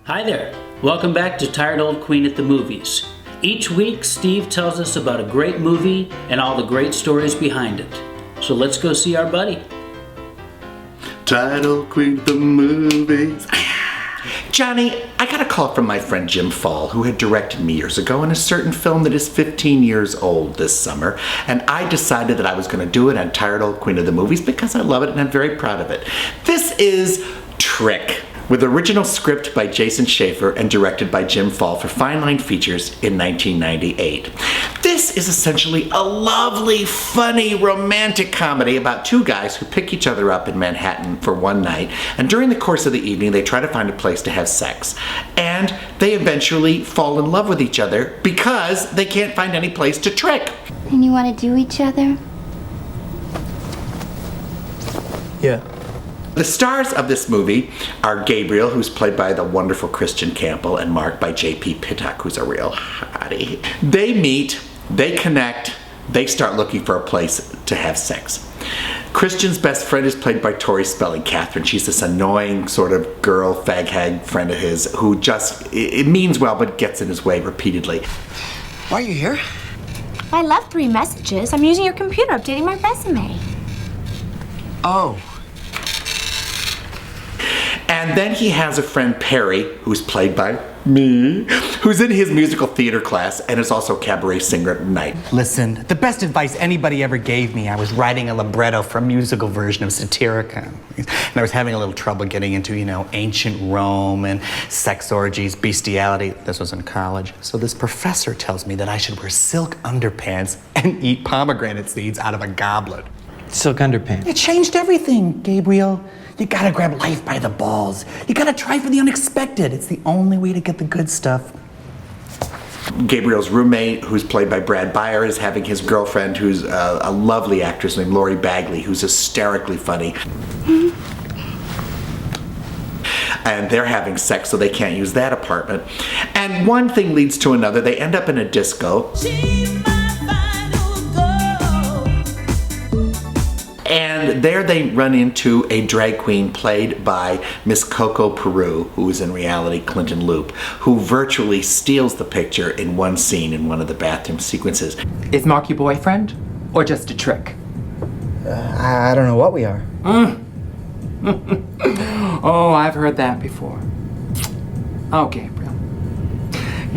Hi there. Welcome back to Tired Old Queen at the Movies. Each week, Steve tells us about a great movie and all the great stories behind it. So let's go see our buddy. Tired Old Queen at the Movies. Johnny, I got a call from my friend Jim Fall, who had directed me years ago in a certain film that is 15 years old this summer, and I decided that I was going to do it on Tired Old Queen of the Movies because I love it and I'm very proud of it. This is Trick, with original script by Jason Schafer and directed by Jim Fall for Fine Line Features in 1998. This is essentially a lovely, funny, romantic comedy about two guys who pick each other up in Manhattan for one night, and during the course of the evening they try to find a place to have sex. And they eventually fall in love with each other because they can't find any place to trick. And you want to do each other? Yeah. The stars of this movie are Gabriel, who's played by the wonderful Christian Campbell, and Mark by J.P. Pitoc, who's a real hottie. They meet, they connect, they start looking for a place to have sex. Christian's best friend is played by Tori Spelling, Catherine. She's this annoying sort of girl, fag hag friend of his who just, it means well, but gets in his way repeatedly. Why are you here? I left 3 messages. I'm using your computer updating my resume. Oh. And then he has a friend, Perry, who's played by me, who's in his musical theater class and is also a cabaret singer at night. Listen, the best advice anybody ever gave me, I was writing a libretto for a musical version of Satirica. And I was having a little trouble getting into, ancient Rome and sex orgies, bestiality. This was in college. So this professor tells me that I should wear silk underpants and eat pomegranate seeds out of a goblet. Silk underpants. It changed everything, Gabriel. You gotta grab life by the balls. You gotta try for the unexpected. It's the only way to get the good stuff. Gabriel's roommate, who's played by Brad Beyer, is having his girlfriend, who's a lovely actress named Lori Bagley, who's hysterically funny. And they're having sex, so they can't use that apartment. And one thing leads to another. They end up in a disco. And there they run into a drag queen played by Miss Coco Peru, who is in reality Clinton Leupp, who virtually steals the picture in one scene in one of the bathroom sequences. Is Mark your boyfriend, or just a trick? I don't know what we are. Oh, I've heard that before. Oh, Gabriel.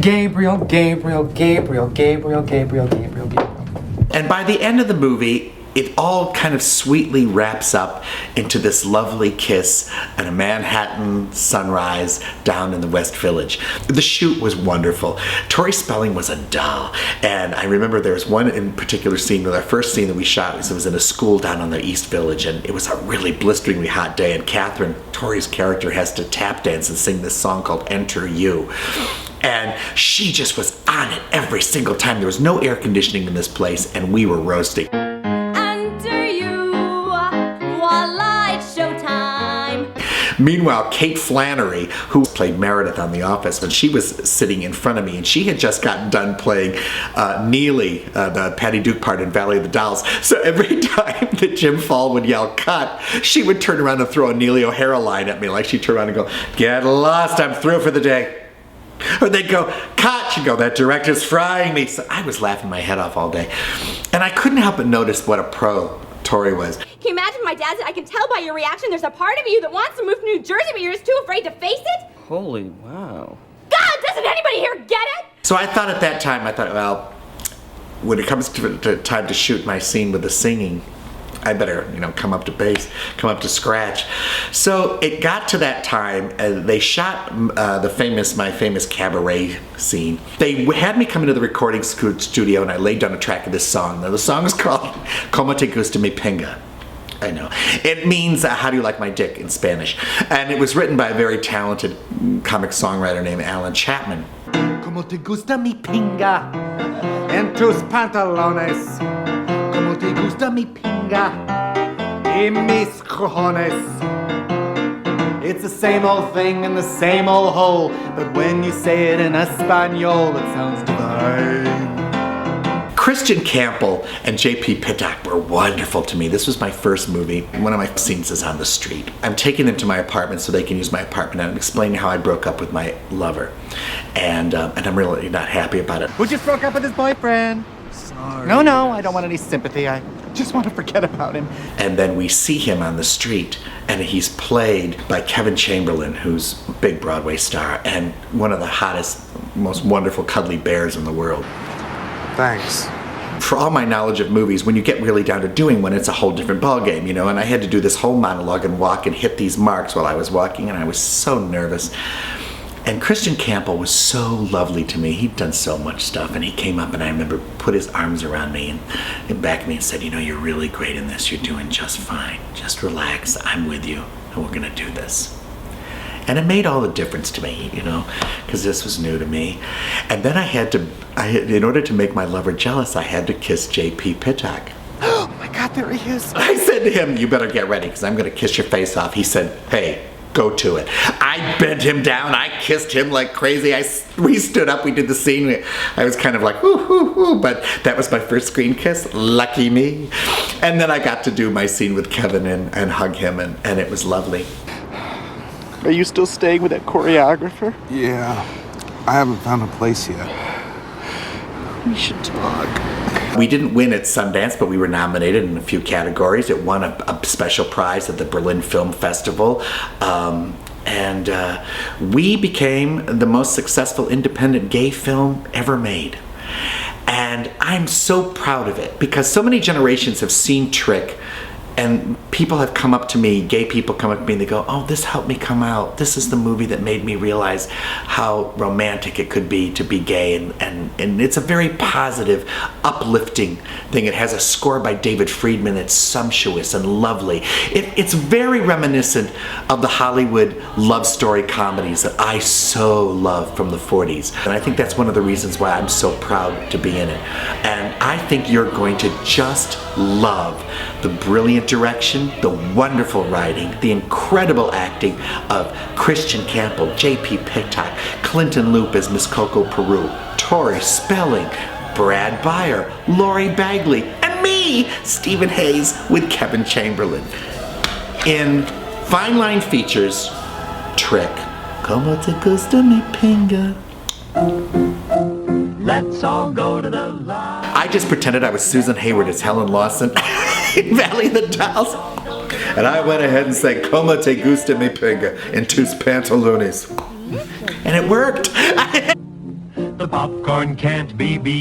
Gabriel, Gabriel, Gabriel, Gabriel, Gabriel, Gabriel, Gabriel. And by the end of the movie, it all kind of sweetly wraps up into this lovely kiss and a Manhattan sunrise down in the West Village. The shoot was wonderful. Tori Spelling was a doll, and I remember there was one in particular scene, our first scene that we shot was in a school down on the East Village, and it was a really blisteringly hot day, and Catherine, Tori's character, has to tap dance and sing this song called Enter You. And she just was on it every single time. There was no air conditioning in this place, and we were roasting. Meanwhile, Kate Flannery, who played Meredith on The Office, when she was sitting in front of me, and she had just gotten done playing Neely, the Patty Duke part in Valley of the Dolls. So every time that Jim Fall would yell cut, she would turn around and throw a Neely O'Hara line at me, like she'd turn around and go, "Get lost, I'm through for the day." Or they'd go, "Cut!" She'd go, "That director's frying me." So I was laughing my head off all day. And I couldn't help but notice what a pro Tori was. Can you imagine my dad said, "I can tell by your reaction there's a part of you that wants to move to New Jersey, but you're just too afraid to face it"? Holy wow. God, doesn't anybody here get it? So I thought at that time, well, when it comes to time to shoot my scene with the singing, I better, come up to base, come up to scratch. So it got to that time, and they shot my famous cabaret scene. They had me come into the recording studio, and I laid down a track of this song. Now the song is called "Como te gusta mi pinga." I know. It means, how do you like my dick in Spanish? And it was written by a very talented comic songwriter named Alan Chapman. Como te gusta mi pinga en tus pantalones. Como te gusta mi pinga y mis cojones. It's the same old thing in the same old hole, but when you say it in Espanol, it sounds divine. Christian Campbell and J.P. Pitoc were wonderful to me. This was my first movie. One of my scenes is on the street. I'm taking them to my apartment so they can use my apartment, and I'm explaining how I broke up with my lover. And I'm really not happy about it. Who just broke up with his boyfriend? Sorry. No, I don't want any sympathy. I just want to forget about him. And then we see him on the street, and he's played by Kevin Chamberlain, who's a big Broadway star and one of the hottest, most wonderful cuddly bears in the world. Thanks. For all my knowledge of movies, when you get really down to doing one, it's a whole different ballgame, you know, and I had to do this whole monologue and walk and hit these marks while I was walking, and I was so nervous. And Christian Campbell was so lovely to me. He'd done so much stuff, and he came up, and I remember put his arms around me and backed me and said, you know, you're really great in this. You're doing just fine. Just relax. I'm with you, and we're gonna do this. And it made all the difference to me, you know, because this was new to me. And then in order to make my lover jealous, I had to kiss J.P. Pitoc. Oh my God, there he is. I said to him, you better get ready, because I'm gonna kiss your face off. He said, hey, go to it. I bent him down. I kissed him like crazy. We stood up. We did the scene. I was kind of like, ooh, ooh, ooh, but that was my first screen kiss. Lucky me. And then I got to do my scene with Kevin and hug him, and it was lovely. Are you still staying with that choreographer? Yeah. I haven't found a place yet. We should talk. We didn't win at Sundance, but we were nominated in a few categories. It won a special prize at the Berlin Film Festival. We became the most successful independent gay film ever made. And I'm so proud of it, because so many generations have seen Trick, and people have come up to me, gay people come up to me, and they go, oh, this helped me come out. This is the movie that made me realize how romantic it could be to be gay. And it's a very positive, uplifting thing. It has a score by David Friedman that's sumptuous and lovely. It's very reminiscent of the Hollywood love story comedies that I so love from the 40s. And I think that's one of the reasons why I'm so proud to be in it. And I think you're going to just love the brilliant direction, the wonderful writing, the incredible acting of Christian Campbell, J.P. Pitoc, Clinton Leupp as Miss Coco Peru, Tori Spelling, Brad Beyer, Lori Bagley, and me, Stephen Hayes, with Kevin Chamberlain. In Fine Line Features, Trick. Como te gusta mi pinga? Let's all go to the line. I just pretended I was Susan Hayward as Helen Lawson in Valley of the Dolls. And I went ahead and sang Como te gusta mi pinga in tus pantalones. And it worked. The popcorn can't be beat.